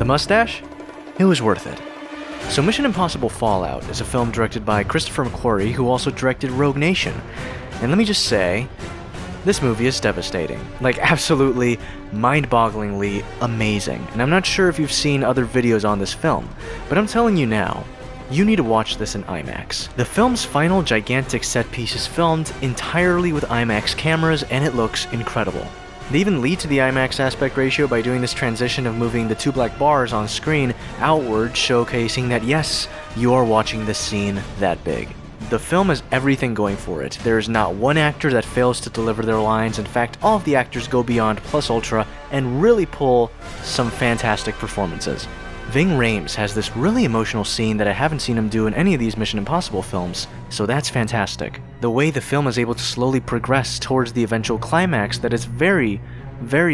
The mustache? It was worth it. So Mission Impossible Fallout is a film directed by Christopher McQuarrie, who also directed Rogue Nation. And let me just say, this movie is devastating. Like, absolutely mind-bogglingly amazing. And I'm not sure if you've seen other videos on this film, but I'm telling you now, you need to watch this in IMAX. The film's final gigantic set piece is filmed entirely with IMAX cameras, and it looks incredible. They even lead to the IMAX aspect ratio by doing this transition of moving the two black bars on screen outward, showcasing that yes, you are watching this scene that big. The film has everything going for it. There is not one actor that fails to deliver their lines. In fact, all of the actors go beyond plus ultra and really pull some fantastic performances. Ving Rhames has this really emotional scene that I haven't seen him do in any of these Mission Impossible films, so that's fantastic. The way the film is able to slowly progress towards the eventual climax that is very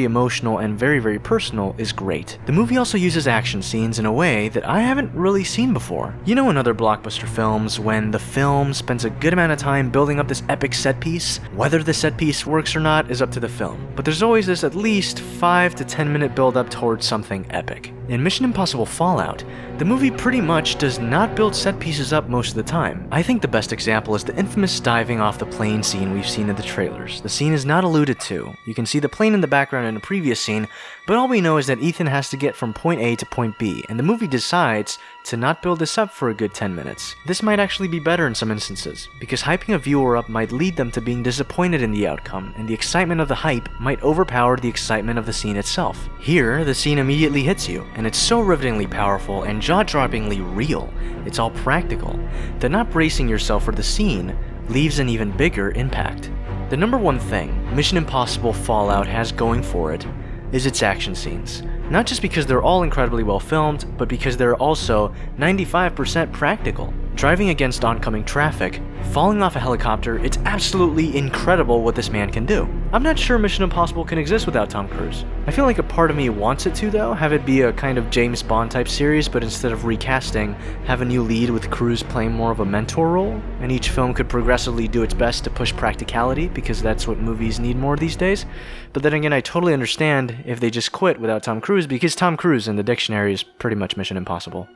emotional and very personal is great. The movie also uses action scenes in a way that I haven't really seen before. You know, in other blockbuster films, when the film spends a good amount of time building up this epic set piece, whether the set piece works or not is up to the film, but there's always this at least 5 to 10 minute build up towards something epic. In Mission Impossible Fallout, the movie pretty much does not build set pieces up most of the time. I think the best example is the infamous diving off the plane scene we've seen in the trailers. The scene is not alluded to. You can see the plane in the background in a previous scene, but all we know is that Ethan has to get from point A to point B, and the movie decides to not build this up for a good 10 minutes. This might actually be better in some instances, because hyping a viewer up might lead them to being disappointed in the outcome, and the excitement of the hype might overpower the excitement of the scene itself. Here, the scene immediately hits you, and it's so rivetingly powerful and jaw-droppingly real, it's all practical, that not bracing yourself for the scene leaves an even bigger impact. The number one thing Mission Impossible Fallout has going for it is its action scenes. Not just because they're all incredibly well filmed, but because they're also 95% practical. Driving against oncoming traffic, falling off a helicopter, it's absolutely incredible what this man can do. I'm not sure Mission Impossible can exist without Tom Cruise. I feel like a part of me wants it to though, have it be a kind of James Bond type series, but instead of recasting, have a new lead with Cruise playing more of a mentor role, and each film could progressively do its best to push practicality, because that's what movies need more these days. But then again, I totally understand if they just quit without Tom Cruise, because Tom Cruise in the dictionary is pretty much Mission Impossible.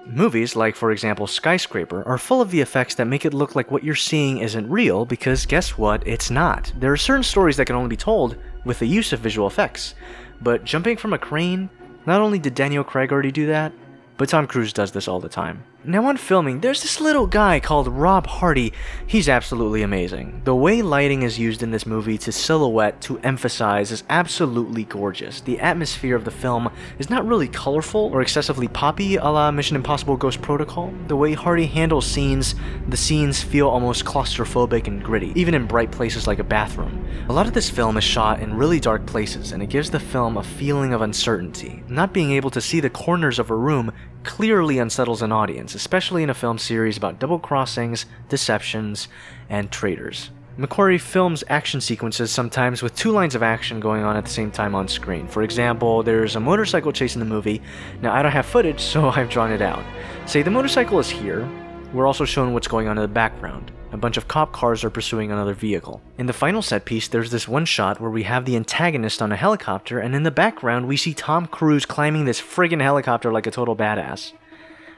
Movies, like for example Skyscraper, are full of the effects that make it look like what you're seeing isn't real, because guess what? It's not. There are certain stories that can only be told with the use of visual effects. But jumping from a crane, not only did Daniel Craig already do that, but Tom Cruise does this all the time. Now on filming, there's this little guy called Rob Hardy. He's absolutely amazing. The way lighting is used in this movie to silhouette, to emphasize, is absolutely gorgeous. The atmosphere of the film is not really colorful or excessively poppy a la Mission Impossible Ghost Protocol. The way Hardy handles scenes, the scenes feel almost claustrophobic and gritty, even in bright places like a bathroom. A lot of this film is shot in really dark places, and it gives the film a feeling of uncertainty. Not being able to see the corners of a room clearly unsettles an audience, especially in a film series about double crossings, deceptions, and traitors. McQuarrie films action sequences sometimes with two lines of action going on at the same time on screen. For example, there's a motorcycle chase in the movie. Now I don't have footage, so I've drawn it out. Say the motorcycle is here, we're also shown what's going on in the background. A bunch of cop cars are pursuing another vehicle. In the final set piece, there's this one shot where we have the antagonist on a helicopter, and in the background we see Tom Cruise climbing this friggin' helicopter like a total badass.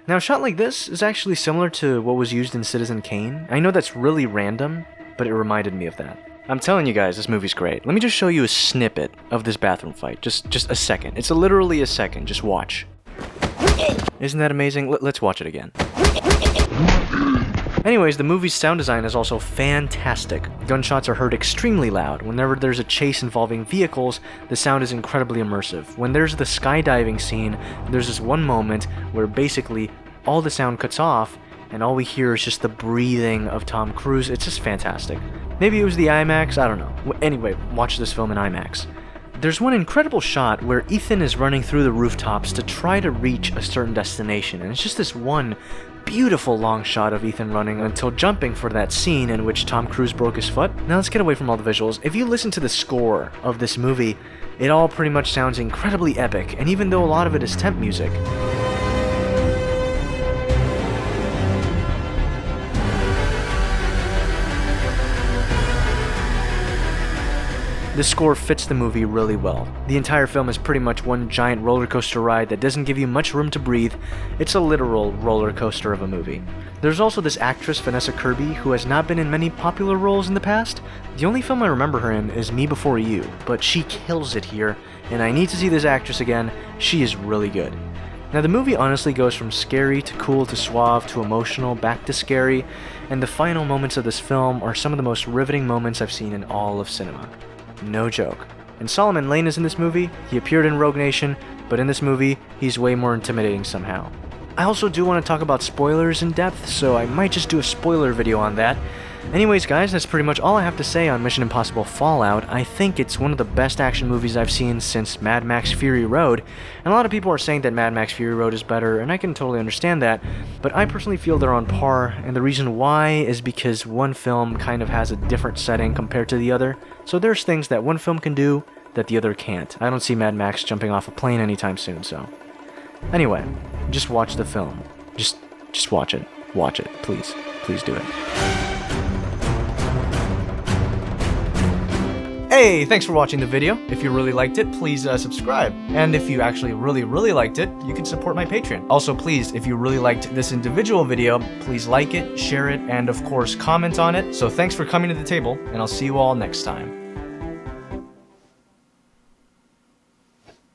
Now a shot like this is actually similar to what was used in Citizen Kane. I know that's really random, but it reminded me of that. I'm telling you guys, this movie's great. Let me just show you a snippet of this bathroom fight. Just a second. It's literally a second. Just watch. Isn't that amazing? Let's watch it again. Anyways, the movie's sound design is also fantastic. Gunshots are heard extremely loud. Whenever there's a chase involving vehicles, the sound is incredibly immersive. When there's the skydiving scene, there's this one moment where basically all the sound cuts off and all we hear is just the breathing of Tom Cruise. It's just fantastic. Maybe it was the IMAX, I don't know. Anyway, watch this film in IMAX. There's one incredible shot where Ethan is running through the rooftops to try to reach a certain destination, and it's just this one beautiful long shot of Ethan running until jumping for that scene in which Tom Cruise broke his foot. Now let's get away from all the visuals. If you listen to the score of this movie, it all pretty much sounds incredibly epic, and even though a lot of it is temp music, The score fits the movie really well. The entire film is pretty much one giant roller coaster ride that doesn't give you much room to breathe. It's a literal roller coaster of a movie. There's also this actress, Vanessa Kirby, who has not been in many popular roles in the past. The only film I remember her in is Me Before You, but she kills it here, and I need to see this actress again. She is really good. Now, the movie honestly goes from scary to cool to suave to emotional back to scary, and the final moments of this film are some of the most riveting moments I've seen in all of cinema. No joke. And Solomon Lane is in this movie. He appeared in Rogue Nation, but in this movie, he's way more intimidating somehow. I also do want to talk about spoilers in depth, so I might just do a spoiler video on that. Anyways, guys, that's pretty much all I have to say on Mission Impossible Fallout. I think it's one of the best action movies I've seen since Mad Max Fury Road, and a lot of people are saying that Mad Max Fury Road is better, and I can totally understand that, but I personally feel they're on par, and the reason why is because one film kind of has a different setting compared to the other, so there's things that one film can do that the other can't. I don't see Mad Max jumping off a plane anytime soon, so... Anyway, just watch the film. Just watch it. Watch it, please. Please do it. Hey, thanks for watching the video. If you really liked it, please subscribe. And if you actually really liked it, you can support my Patreon. Also, please, if you really liked this individual video, please like it, share it, and of course, comment on it. So thanks for coming to the table, and I'll see you all next time.